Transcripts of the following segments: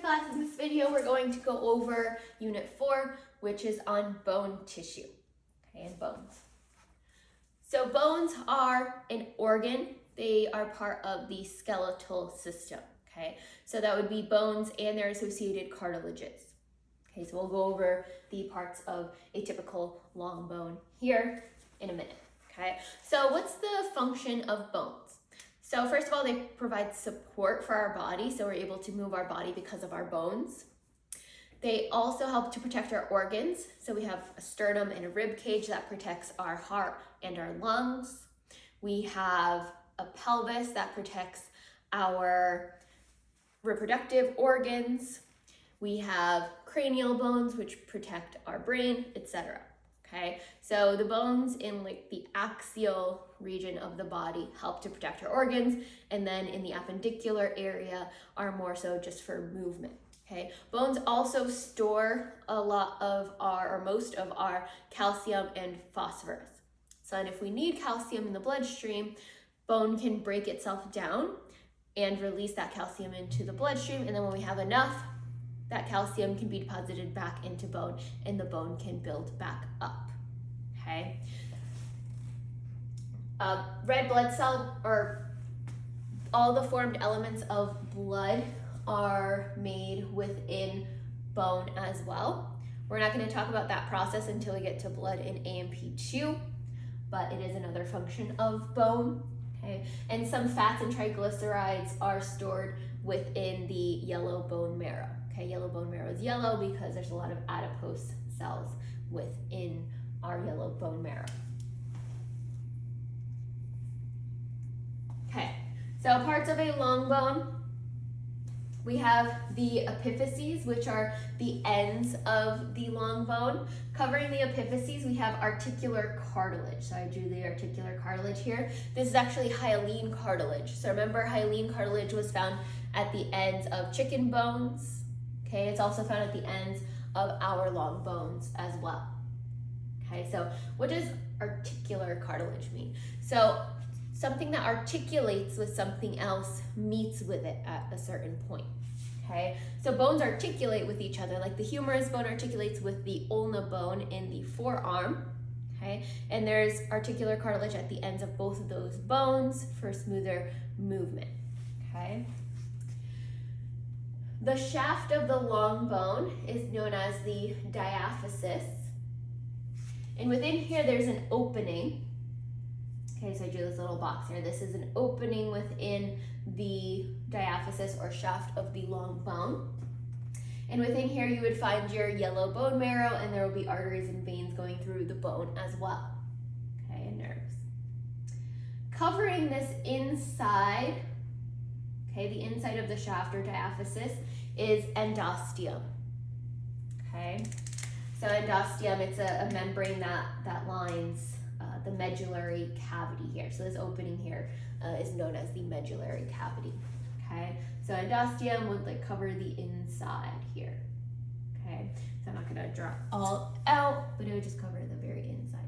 class. In this video, we're going to go over Unit 4, which is on bone tissue, okay, and bones. So bones are an organ. They are part of the skeletal system, okay? So that would be bones and their associated cartilages. Okay, so we'll go over the parts of a typical long bone here in a minute, okay? So what's the function of bones? So first of all, they provide support for our body, so we're able to move our body because of our bones. They also help to protect our organs. So we have a sternum and a rib cage that protects our heart and our lungs. We have a pelvis that protects our reproductive organs. We have cranial bones, which protect our brain, etc. Okay, so the bones in like the axial region of the body help to protect our organs, and then in the appendicular area are more so just for movement. Okay, bones also store a lot of our, or most of our calcium and phosphorus. So and if we need calcium in the bloodstream, bone can break itself down and release that calcium into the bloodstream, and then when we have enough, that calcium can be deposited back into bone and the bone can build back up, okay? Red blood cell, or all the formed elements of blood are made within bone as well. We're not going to talk about that process until we get to blood in AMP2, but it is another function of bone, okay? And some fats and triglycerides are stored within the yellow bone marrow. Okay, yellow bone marrow is yellow because there's a lot of adipose cells within our yellow bone marrow. Okay, so parts of a long bone. We have the epiphyses, which are the ends of the long bone. Covering the epiphyses, we have articular cartilage. So I drew the articular cartilage here. This is actually hyaline cartilage. So remember, hyaline cartilage was found at the ends of chicken bones. Okay, it's also found at the ends of our long bones as well. Okay, so what does articular cartilage mean? So something that articulates with something else meets with it at a certain point. Okay, so bones articulate with each other, like the humerus bone articulates with the ulna bone in the forearm. Okay, and there's articular cartilage at the ends of both of those bones for smoother movement. Okay. The shaft of the long bone is known as the diaphysis. And within here, there's an opening. Okay, so I drew this little box here. This is an opening within the diaphysis or shaft of the long bone. And within here, you would find your yellow bone marrow, and there will be arteries and veins going through the bone as well. Okay, and nerves. Covering this inside, okay, the inside of the shaft or diaphysis is endosteum. Okay, so endosteum, it's a membrane that lines the medullary cavity here. So this opening here is known as the medullary cavity. Okay, so endosteum would like cover the inside here. Okay, so I'm not going to draw all out, but it would just cover the very inside.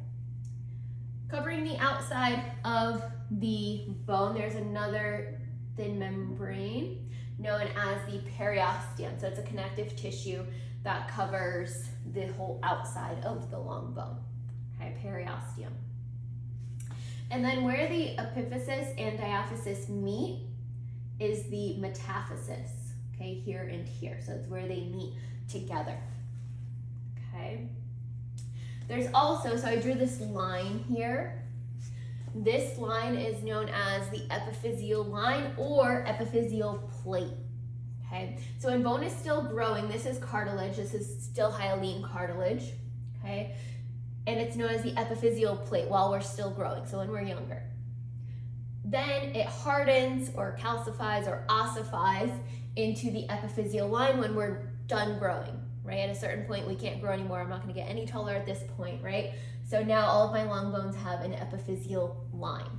Covering the outside of the bone, there's another thin membrane known as the periosteum. So it's a connective tissue that covers the whole outside of the long bone. Okay, periosteum. And then where the epiphysis and diaphysis meet is the metaphysis. Okay, here and here. So it's where they meet together. Okay. There's also, so I drew this line here. This line is known as the epiphyseal line or epiphyseal plate. Okay, so when bone is still growing, this is cartilage, this is still hyaline cartilage, okay, and it's known as the epiphyseal plate while we're still growing, so when we're younger. Then it hardens or calcifies or ossifies into the epiphyseal line when we're done growing, right? At a certain point, we can't grow anymore. I'm not going to get any taller at this point, right? So now all of my long bones have an epiphyseal line.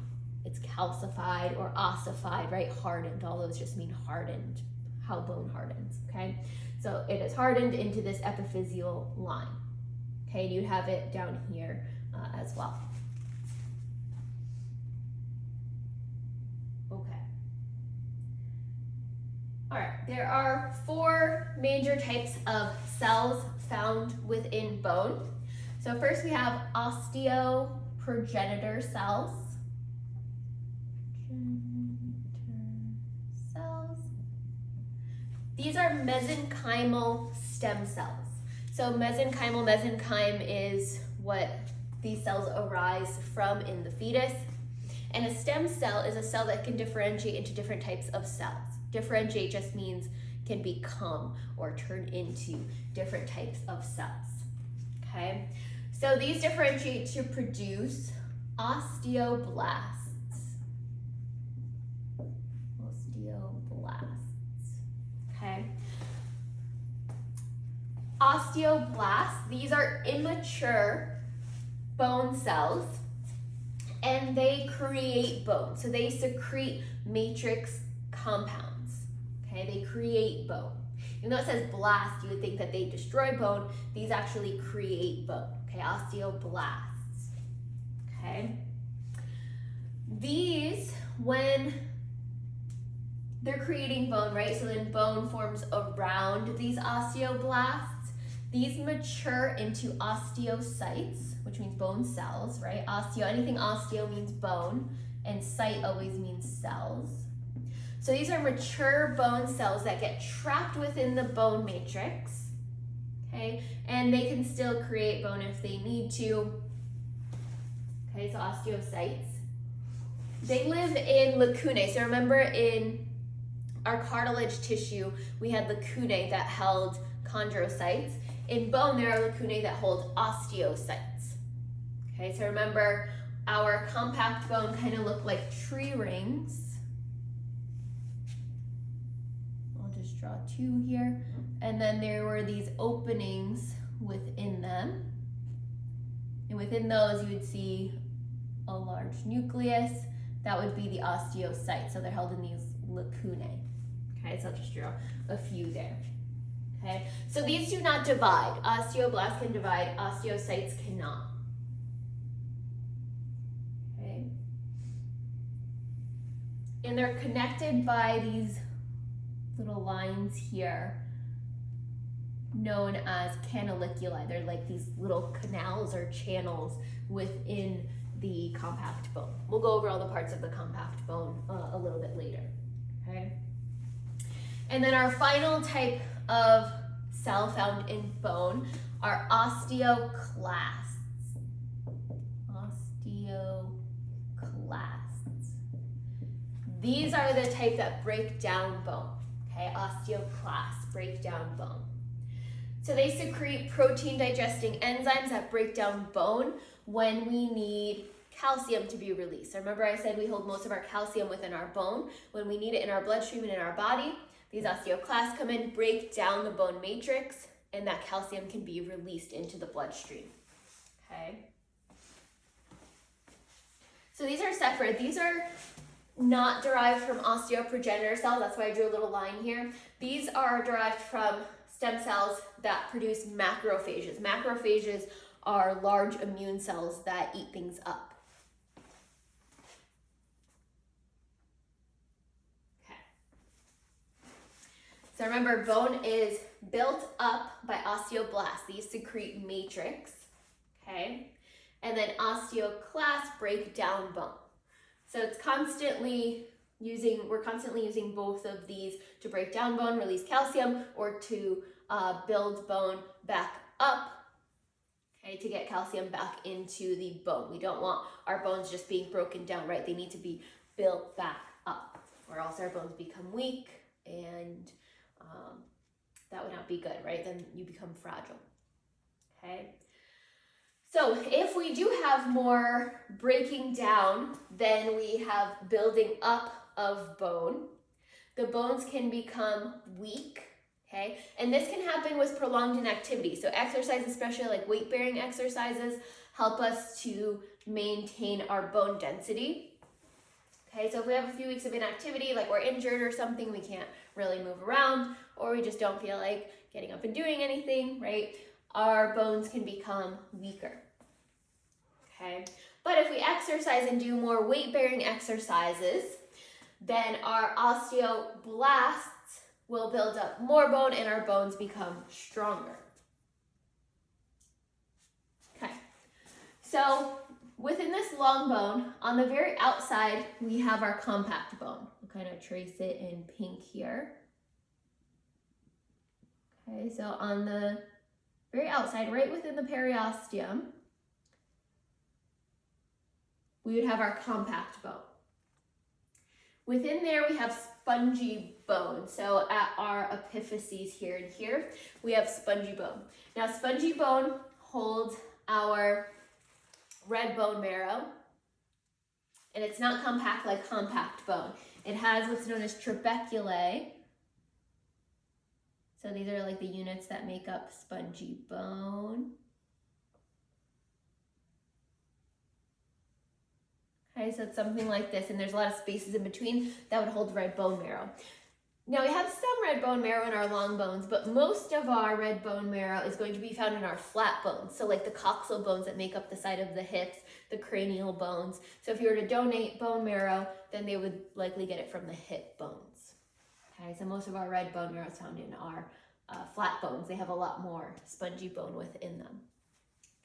It's calcified or ossified, right? Hardened. All those just mean hardened, how bone hardens, okay? So it is hardened into this epiphyseal line, okay? And you have it down here as well. Okay. All right, there are 4 major types of cells found within bone. So first we have osteoprogenitor cells. These are mesenchymal stem cells. So mesenchyme is what these cells arise from in the fetus. And a stem cell is a cell that can differentiate into different types of cells. Differentiate just means can become or turn into different types of cells. Okay? So these differentiate to produce osteoblasts. Okay. Osteoblasts, these are immature bone cells, and they create bone. So they secrete matrix compounds. Okay, they create bone. Even though it says blast, you would think that they destroy bone. These actually create bone. Okay, osteoblasts. Okay. These, when they're creating bone, right? So then bone forms around these osteoblasts. These mature into osteocytes, which means bone cells, right? Anything osteo means bone, and site always means cells. So these are mature bone cells that get trapped within the bone matrix, okay? And they can still create bone if they need to. Okay, so osteocytes. They live in lacunae. So remember in our cartilage tissue, we had lacunae that held chondrocytes. In bone, there are lacunae that hold osteocytes. Okay, so remember, our compact bone kind of looked like tree rings. I'll just draw 2 here. And then there were these openings within them. And within those, you would see a large nucleus. That would be the osteocytes. So they're held in these lacunae. Okay, so I'll just draw a few there. Okay, so these do not divide. Osteoblasts can divide, osteocytes cannot. Okay. And they're connected by these little lines here known as canaliculi. They're like these little canals or channels within the compact bone. We'll go over all the parts of the compact bone a little bit later. Okay. And then our final type of cell found in bone are osteoclasts. Osteoclasts. These are the type that break down bone. Okay, osteoclasts break down bone. So they secrete protein digesting enzymes that break down bone when we need calcium to be released. So remember I said we hold most of our calcium within our bone. When we need it in our bloodstream and in our body, these osteoclasts come in, break down the bone matrix, and that calcium can be released into the bloodstream. Okay. So these are separate. These are not derived from osteoprogenitor cells. That's why I drew a little line here. These are derived from stem cells that produce macrophages. Macrophages are large immune cells that eat things up. So remember, bone is built up by osteoblasts. These secrete matrix, okay? And then osteoclasts break down bone. So it's we're constantly using both of these to break down bone, release calcium, or to build bone back up, okay, to get calcium back into the bone. We don't want our bones just being broken down, right? They need to be built back up, or else our bones become weak, and that would not be good, right? Then you become fragile, okay? So if we do have more breaking down than we have building up of bone, the bones can become weak, okay? And this can happen with prolonged inactivity. So exercise, especially like weight-bearing exercises, help us to maintain our bone density. Okay, so if we have a few weeks of inactivity, like we're injured or something, we can't really move around, or we just don't feel like getting up and doing anything, right? Our bones can become weaker. Okay, but if we exercise and do more weight-bearing exercises, then our osteoblasts we'll build up more bone and our bones become stronger. Okay, so within this long bone, on the very outside, we have our compact bone. We'll kind of trace it in pink here. Okay, so on the very outside, right within the periosteum, we would have our compact bone. Within there, we have spongy bone. So at our epiphyses here and here, we have spongy bone. Now, spongy bone holds our red bone marrow, and it's not compact like compact bone. It has what's known as trabeculae. So these are like the units that make up spongy bone. Okay, so it's something like this, and there's a lot of spaces in between that would hold red bone marrow. Now we have some red bone marrow in our long bones, but most of our red bone marrow is going to be found in our flat bones. So like the coxal bones that make up the side of the hips, the cranial bones. So if you were to donate bone marrow, then they would likely get it from the hip bones. Okay, so most of our red bone marrow is found in our flat bones. They have a lot more spongy bone within them.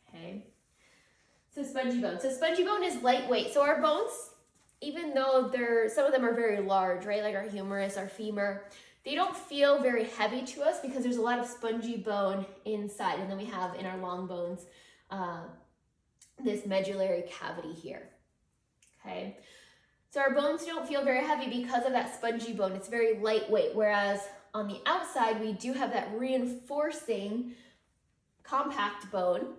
Okay, so spongy bone. So spongy bone is lightweight. So our bones, even though some of them are very large, right? Like our humerus, our femur, they don't feel very heavy to us because there's a lot of spongy bone inside. And then we have in our long bones, this medullary cavity here. Okay. So our bones don't feel very heavy because of that spongy bone. It's very lightweight, whereas on the outside, we do have that reinforcing compact bone,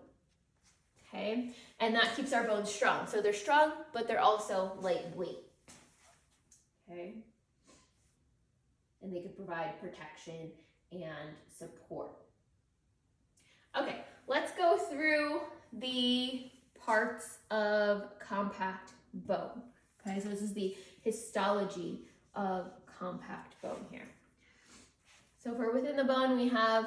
okay? And that keeps our bones strong. So they're strong, but they're also lightweight, okay? And they can provide protection and support. Okay, let's go through the parts of compact bone. Okay, so this is the histology of compact bone here. So for within the bone, we have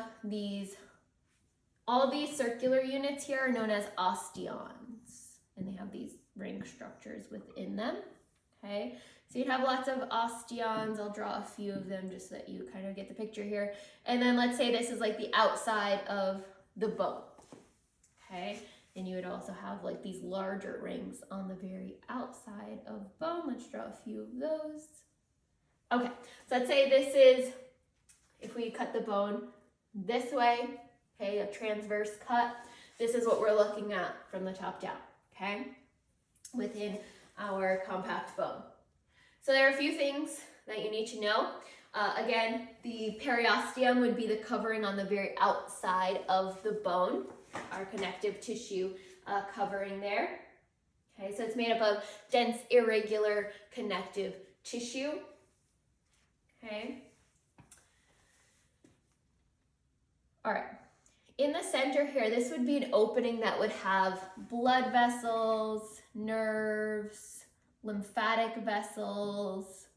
all these circular units here are known as osteons, and they have these ring structures within them. Okay, so you have lots of osteons. I'll draw a few of them just so that you kind of get the picture here. And then let's say this is like the outside of the bone. Okay. And you would also have like these larger rings on the very outside of bone. Let's draw a few of those. Okay, so let's say this is, if we cut the bone this way, okay, a transverse cut, this is what we're looking at from the top down, okay, within our compact bone. So there are a few things that you need to know. Again, the periosteum would be the covering on the very outside of the bone, our connective tissue covering there. Okay, so it's made up of dense, irregular connective tissue. Okay. All right. In the center here, this would be an opening that would have blood vessels, nerves, lymphatic vessels.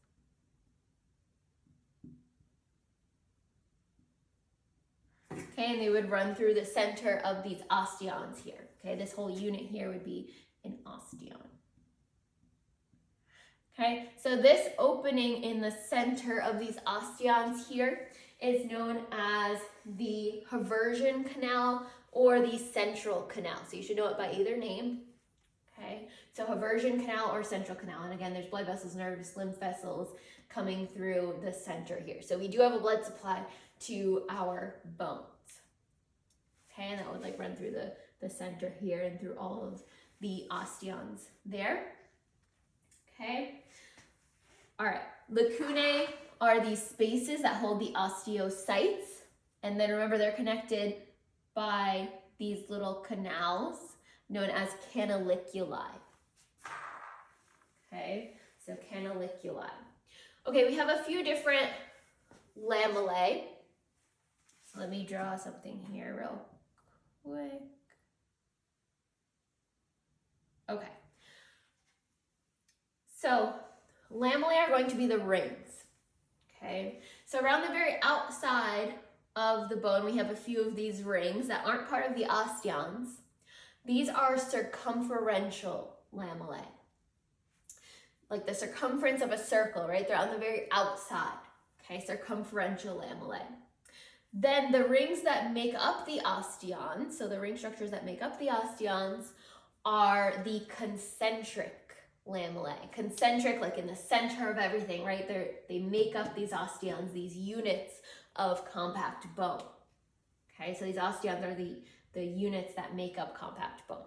Okay, and they would run through the center of these osteons here. Okay, this whole unit here would be an osteon. Okay, so this opening in the center of these osteons here is known as the Haversian canal or the central canal. So you should know it by either name. Okay, so Haversian canal or central canal. And again, there's blood vessels, nerves, lymph vessels coming through the center here. So we do have a blood supply to our bones. Okay, and that would like run through the center here and through all of the osteons there. Okay, all right, lacunae are these spaces that hold the osteocytes. And then remember, they're connected by these little canals known as canaliculi. Okay, so canaliculi. Okay, we have a few different lamellae. So let me draw something here real quick. Okay. So lamellae are going to be the rings. Okay, so around the very outside of the bone, we have a few of these rings that aren't part of the osteons. These are circumferential lamellae, like the circumference of a circle, right? They're on the very outside. okay, circumferential lamellae. Then the rings that make up the osteons, so the ring structures that make up the osteons, are the concentric lamellae. Concentric, like in the center of everything, right? They make up these osteons, these units of compact bone. Okay, so these osteons are the units that make up compact bone.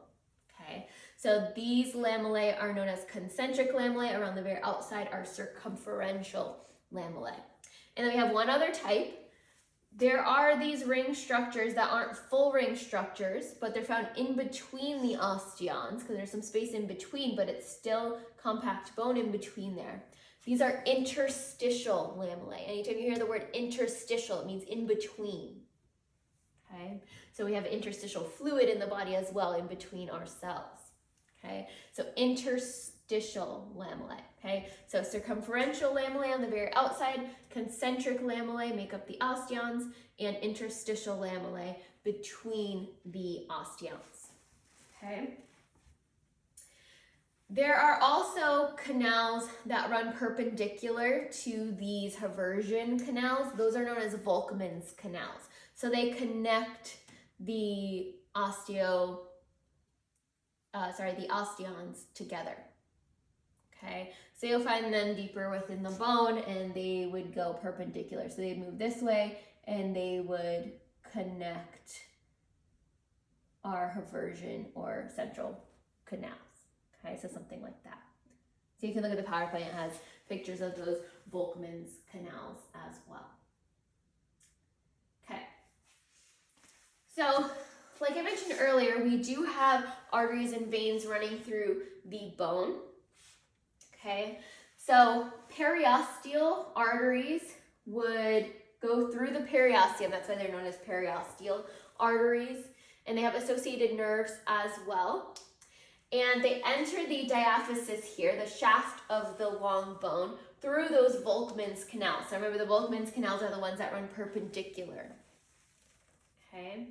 Okay, so these lamellae are known as concentric lamellae. Around the very outside are circumferential lamellae. And then we have one other type. There are these ring structures that aren't full ring structures, but they're found in between the osteons because there's some space in between, but it's still compact bone in between there. These are interstitial lamellae. Anytime you hear the word interstitial, it means in between. Okay, so we have interstitial fluid in the body as well in between our cells. Okay, so interstitial lamellae. Okay, so circumferential lamellae on the very outside, concentric lamellae make up the osteons, and interstitial lamellae between the osteons. Okay. There are also canals that run perpendicular to these Haversian canals. Those are known as Volkmann's canals. So they connect the osteons together. Okay, so you'll find them deeper within the bone and they would go perpendicular. So they'd move this way and they would connect our Haversian or central canals. Okay, so something like that. So you can look at the PowerPoint, it has pictures of those Volkmann's canals as well. Okay, so like I mentioned earlier, we do have arteries and veins running through the bone. Okay, so periosteal arteries would go through the periosteum. That's why they're known as periosteal arteries. And they have associated nerves as well. And they enter the diaphysis here, the shaft of the long bone, through those Volkmann's canals. So remember, the Volkmann's canals are the ones that run perpendicular. Okay.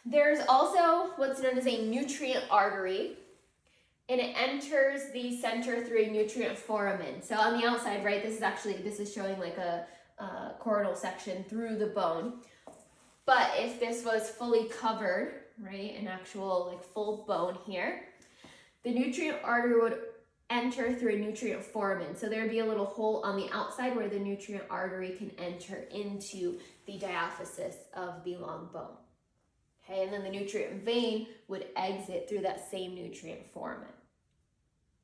There's also what's known as a nutrient artery. And it enters the center through a nutrient foramen. So on the outside, right, this is showing like a coronal section through the bone. But if this was fully covered, right, an actual like full bone here, the nutrient artery would enter through a nutrient foramen. So there would be a little hole on the outside where the nutrient artery can enter into the diaphysis of the long bone. Okay, and then the nutrient vein would exit through that same nutrient foramen.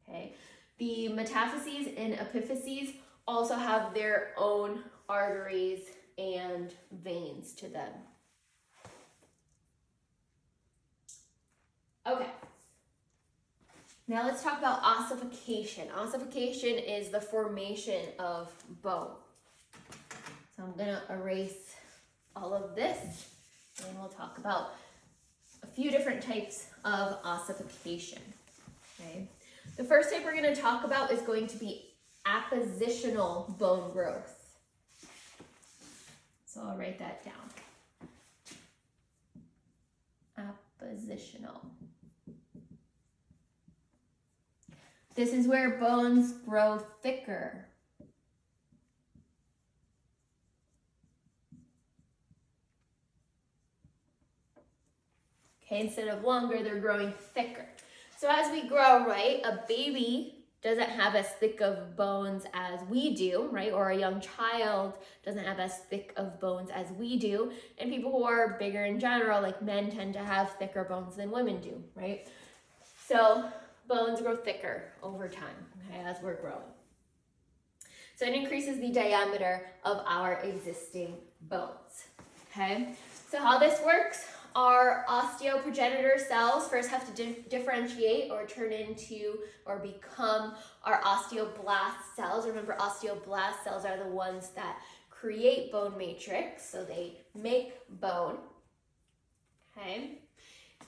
Okay, the metaphyses and epiphyses also have their own arteries and veins to them. Okay, now let's talk about ossification. Ossification is the formation of bone. So I'm going to erase all of this and we'll talk about a few different types of ossification. Okay. The first type we're going to talk about is going to be appositional bone growth. So I'll write that down. Appositional. This is where bones grow thicker. Okay, instead of longer, they're growing thicker. So as we grow, right, a baby doesn't have as thick of bones as we do, right? Or a young child doesn't have as thick of bones as we do. And people who are bigger in general, like men, tend to have thicker bones than women do, right? So bones grow thicker over time, okay, as we're growing. So it increases the diameter of our existing bones, okay? So how this works, our osteoprogenitor cells first have to differentiate or turn into or become our osteoblast cells. Remember, osteoblast cells are the ones that create bone matrix, so they make bone, okay?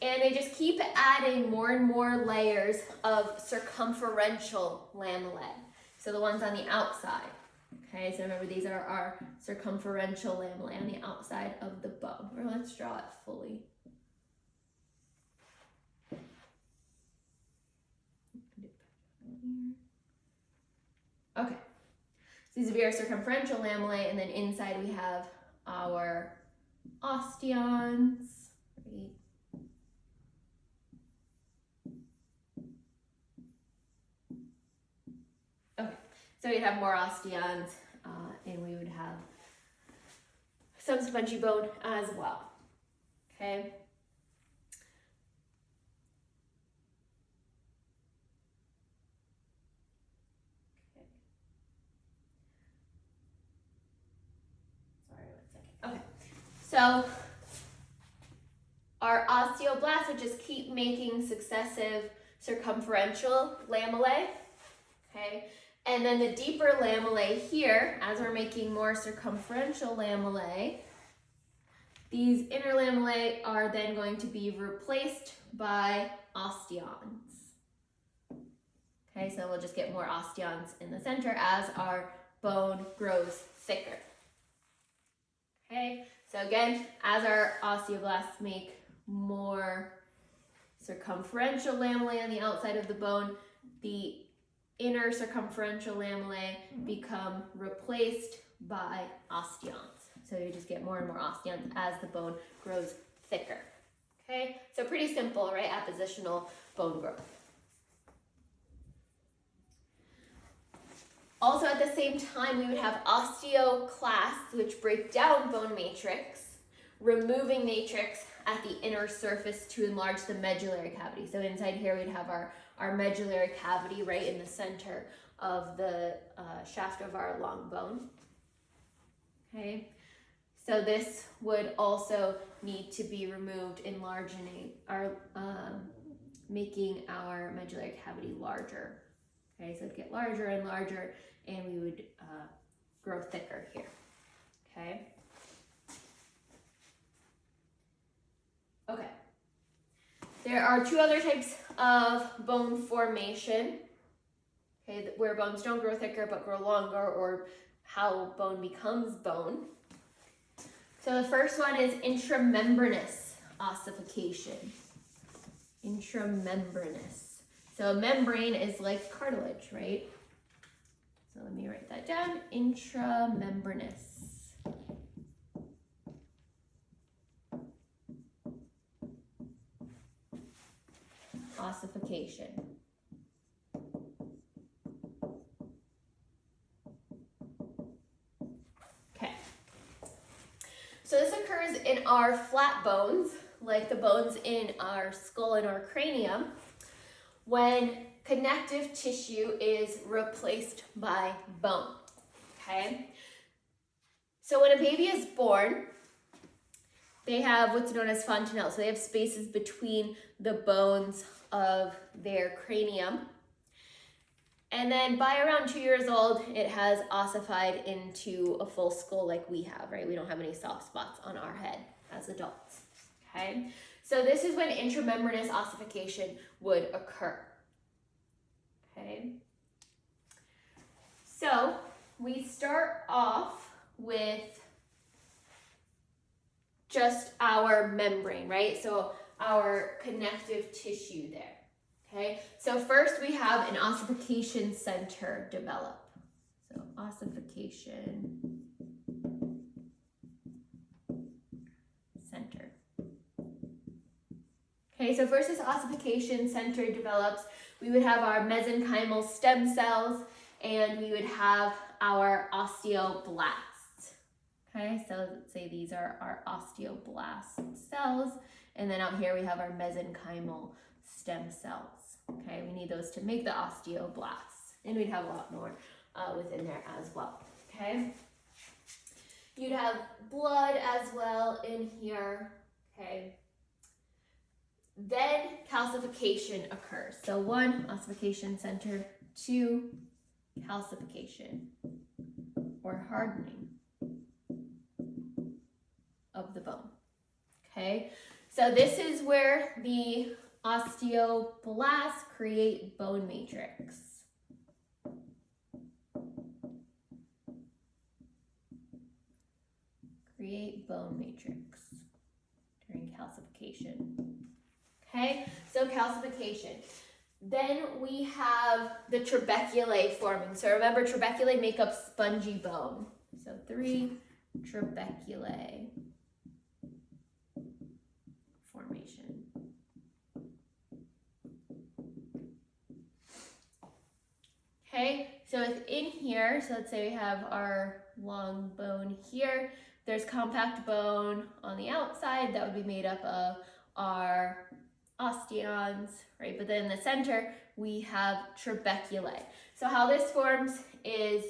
And they just keep adding more and more layers of circumferential lamellae, so the ones on the outside. Okay, so remember, these are our circumferential lamellae on the outside of the bone. Or let's draw it fully. Okay, these would be our circumferential lamellae, and then inside we have our osteons, right? Okay, so we'd have more osteons, and we would have some spongy bone as well, okay? Okay, so our osteoblasts would just keep making successive circumferential lamellae, okay? And then the deeper lamellae here, as we're making more circumferential lamellae, these inner lamellae are then going to be replaced by osteons. Okay, so we'll just get more osteons in the center as our bone grows thicker. Okay, so again, as our osteoblasts make more circumferential lamellae on the outside of the bone, the inner circumferential lamellae become replaced by osteons. So you just get more and more osteons as the bone grows thicker. Okay, so pretty simple, right? Appositional bone growth. Also at the same time, we would have osteoclasts, which break down bone matrix, removing matrix at the inner surface to enlarge the medullary cavity. So inside here, we'd have our medullary cavity right in the center of the shaft of our long bone. Okay, so this would also need to be removed, enlarging our, making our medullary cavity larger. Okay, so it'd get larger and larger, and we would grow thicker here. Okay. Okay. There are two other types of bone formation. Okay, where bones don't grow thicker but grow longer, or how bone becomes bone. So the first one is intramembranous ossification. Intramembranous. So a membrane is like cartilage, right? So let me write that down. Intramembranous. Ossification. Okay. So this occurs in our flat bones, like the bones in our skull and our cranium, when connective tissue is replaced by bone, okay? So when a baby is born, they have what's known as fontanelles. So they have spaces between the bones of their cranium. And then by around 2 years old, it has ossified into a full skull like we have, right? We don't have any soft spots on our head as adults, okay? So this is when intramembranous ossification would occur. Okay. So we start off with just our membrane, right? So our connective tissue there. Okay. So first we have an ossification center develop. So ossification center. Okay, so first this ossification center develops. We would have our mesenchymal stem cells, and we would have our osteoblasts. Okay, so let's say these are our osteoblast cells, and then out here we have our mesenchymal stem cells. Okay, we need those to make the osteoblasts, and we'd have a lot more within there as well. Okay, you'd have blood as well in here. Okay. Then calcification occurs. So 1, ossification center, 2, calcification or hardening of the bone. Okay, so this is where the osteoblasts create bone matrix. Create bone matrix during calcification. Okay, so calcification. Then we have the trabeculae forming. So remember, trabeculae make up spongy bone. So 3 trabeculae formation. Okay, so within here, so let's say we have our long bone here. There's compact bone on the outside that would be made up of our osteons, right? But then in the center, we have trabeculae. So how this forms is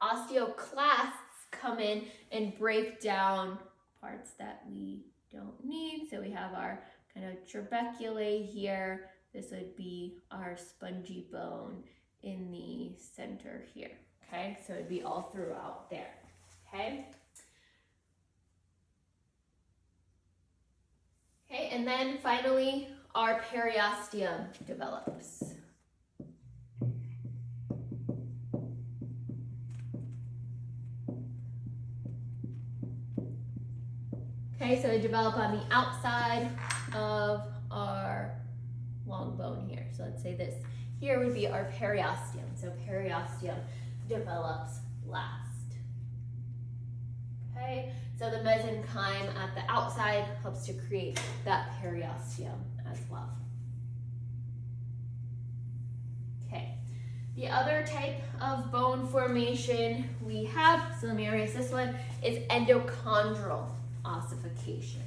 osteoclasts come in and break down parts that we don't need. So we have our kind of trabeculae here. This would be our spongy bone in the center here, okay? So it'd be all throughout there, okay? Okay, and then finally, our periosteum develops. Okay, so they develop on the outside of our long bone here. So let's say this here would be our periosteum. So periosteum develops last. Okay, so the mesenchyme at the outside helps to create that periosteum as well. Okay, the other type of bone formation we have, so let me erase this one, is endochondral ossification.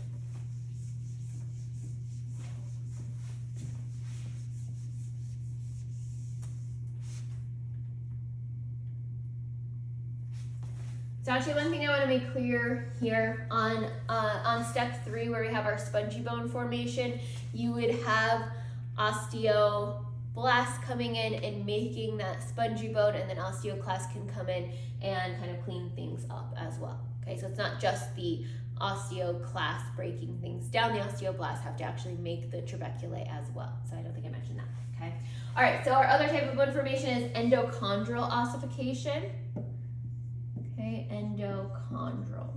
So actually one thing I want to make clear here on step 3 where we have our spongy bone formation, you would have osteoblasts coming in and making that spongy bone, and then osteoclasts can come in and kind of clean things up as well. Okay, so it's not just the osteoclast breaking things down, the osteoblasts have to actually make the trabeculae as well. So I don't think I mentioned that, okay? All right, so our other type of bone formation is endochondral ossification. Okay, endochondral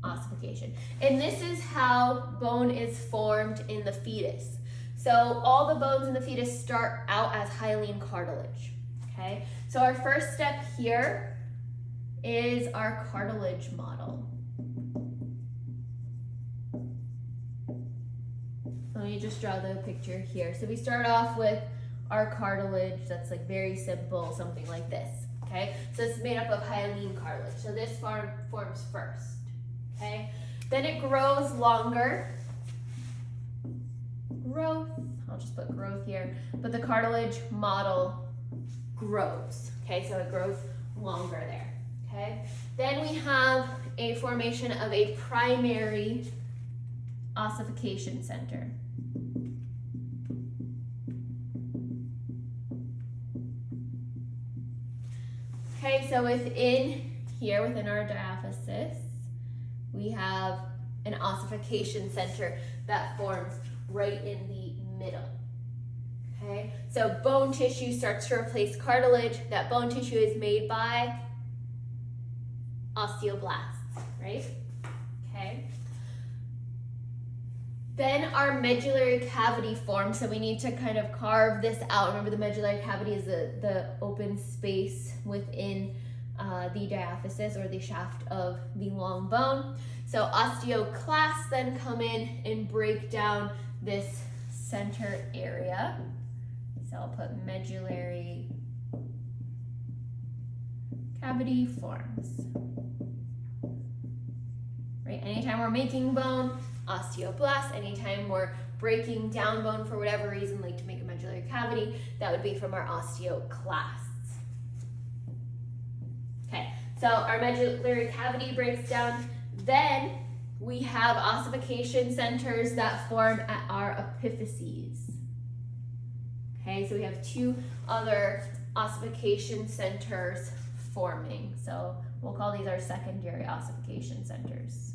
ossification. And this is how bone is formed in the fetus. So all the bones in the fetus start out as hyaline cartilage. Okay, so our first step here is our cartilage model. Let me just draw the picture here. So we start off with our cartilage that's like very simple, something like this. Okay, so it's made up of hyaline cartilage. So this forms first. Okay, then it grows longer. Growth, I'll just put growth here, but the cartilage model grows. Okay, so it grows longer there. Okay, then we have a formation of a primary ossification center. Okay, so within here, within our diaphysis, we have an ossification center that forms right in the middle. Okay, so bone tissue starts to replace cartilage. That bone tissue is made by osteoblasts, right? Okay. Then our medullary cavity forms, so we need to kind of carve this out. Remember, the medullary cavity is the open space within the diaphysis, or the shaft of the long bone. So osteoclasts then come in and break down this center area. So I'll put medullary cavity forms. Right, anytime we're making bone, osteoblasts. Anytime we're breaking down bone for whatever reason, like to make a medullary cavity, that would be from our osteoclasts. Okay, so our medullary cavity breaks down. Then we have ossification centers that form at our epiphyses. Okay, so we have 2 other ossification centers forming. So we'll call these our secondary ossification centers.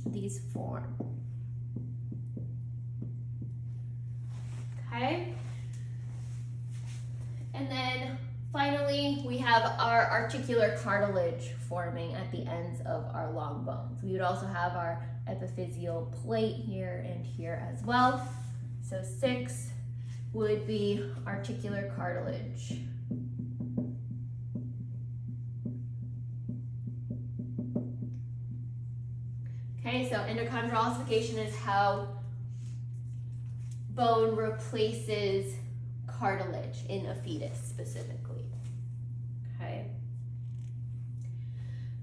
These form. Okay, and then finally we have our articular cartilage forming at the ends of our long bones. We would also have our epiphyseal plate here and here as well. So 6 would be articular cartilage. Okay, so endochondral ossification is how bone replaces cartilage in a fetus specifically. Okay.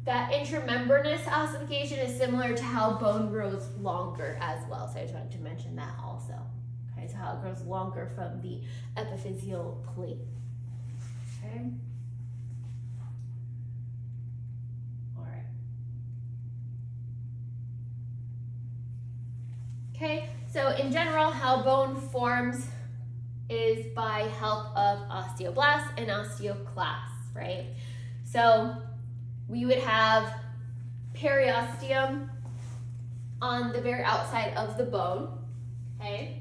That intramembranous ossification is similar to how bone grows longer as well. So I just wanted to mention that also. Okay, so how it grows longer from the epiphyseal plate. Okay. All right. Okay, so in general, how bone forms is by help of osteoblasts and osteoclasts, right? So we would have periosteum on the very outside of the bone, okay?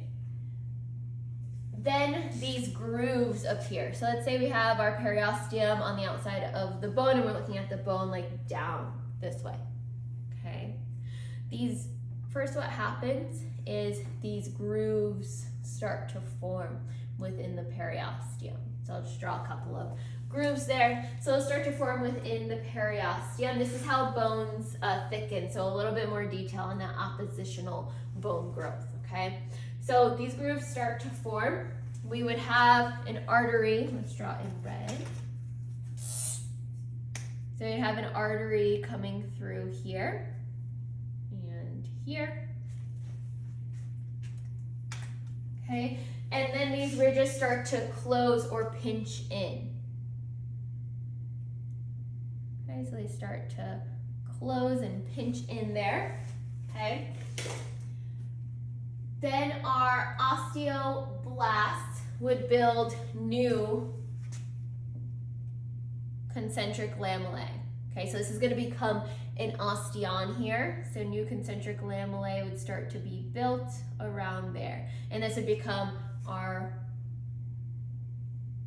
Then these grooves appear. So let's say we have our periosteum on the outside of the bone and we're looking at the bone like down this way, okay? First what happens is these grooves start to form within the periosteum. So I'll just draw a couple of grooves there. So they'll start to form within the periosteum. This is how bones thicken. So a little bit more detail on that oppositional bone growth, okay? So these grooves start to form. We would have an artery, let's draw in red. So you'd have an artery coming through here and here. Okay, and then these ridges start to close or pinch in. Okay, so they start to close and pinch in there, okay? Then our osteoblasts would build new concentric lamellae. Okay, so this is going to become an osteon here. So new concentric lamellae would start to be built around there. And this would become our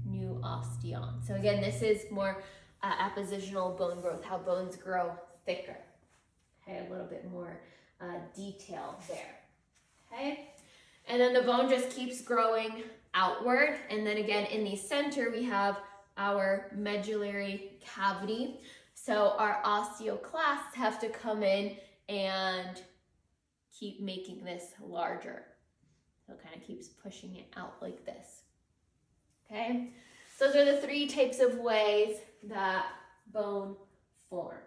new osteon. So again, this is more appositional bone growth, how bones grow thicker. Okay, a little bit more detail there. Okay, and then the bone just keeps growing outward. And then again, in the center, we have our medullary cavity. So our osteoclasts have to come in and keep making this larger. So it kind of keeps pushing it out like this. Okay, so those are the 3 types of ways that bone forms.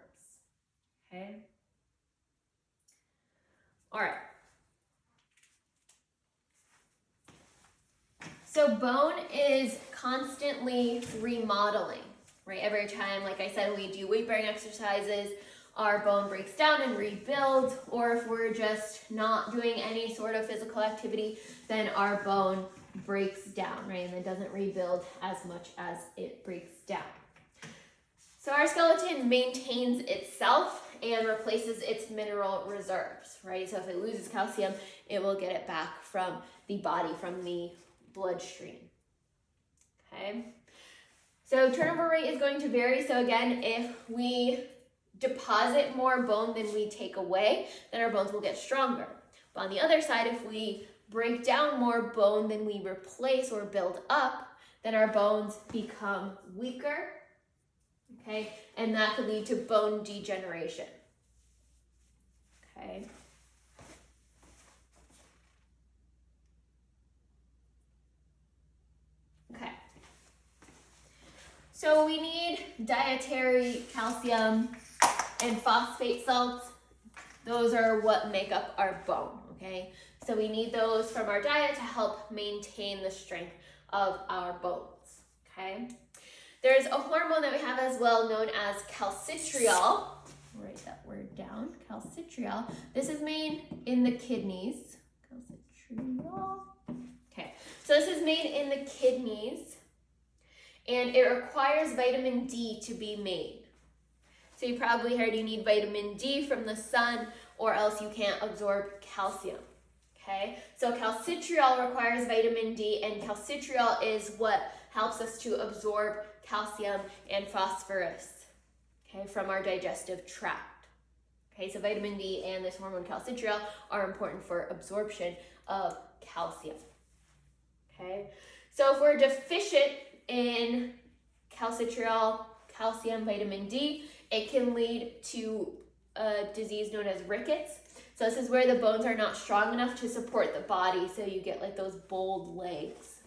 Okay, all right. So bone is constantly remodeling, right? Every time, like I said, we do weight-bearing exercises, our bone breaks down and rebuilds, or if we're just not doing any sort of physical activity, then our bone breaks down, right? And it doesn't rebuild as much as it breaks down. So our skeleton maintains itself and replaces its mineral reserves, right? So if it loses calcium, it will get it back from the body, from the bloodstream. Okay, so turnover rate is going to vary. So again, if we deposit more bone than we take away, then our bones will get stronger. But on the other side, if we break down more bone than we replace or build up, then our bones become weaker. Okay, and that could lead to bone degeneration. Okay. Okay. So we need dietary calcium and phosphate salts. Those are what make up our bone, okay? So we need those from our diet to help maintain the strength of our bones, okay? There's a hormone that we have as well known as calcitriol. I'll write that word down, calcitriol. This is made in the kidneys. Calcitriol. Okay, so this is made in the kidneys, and it requires vitamin D to be made. So you probably heard you need vitamin D from the sun, or else you can't absorb calcium. Okay, so calcitriol requires vitamin D, and calcitriol is what helps us to absorb calcium and phosphorus, okay, from our digestive tract. Okay, so vitamin D and this hormone calcitriol are important for absorption of calcium. Okay, so if we're deficient in calcitriol, calcium, vitamin D, it can lead to a disease known as rickets. So this is where the bones are not strong enough to support the body, so you get like those bold legs.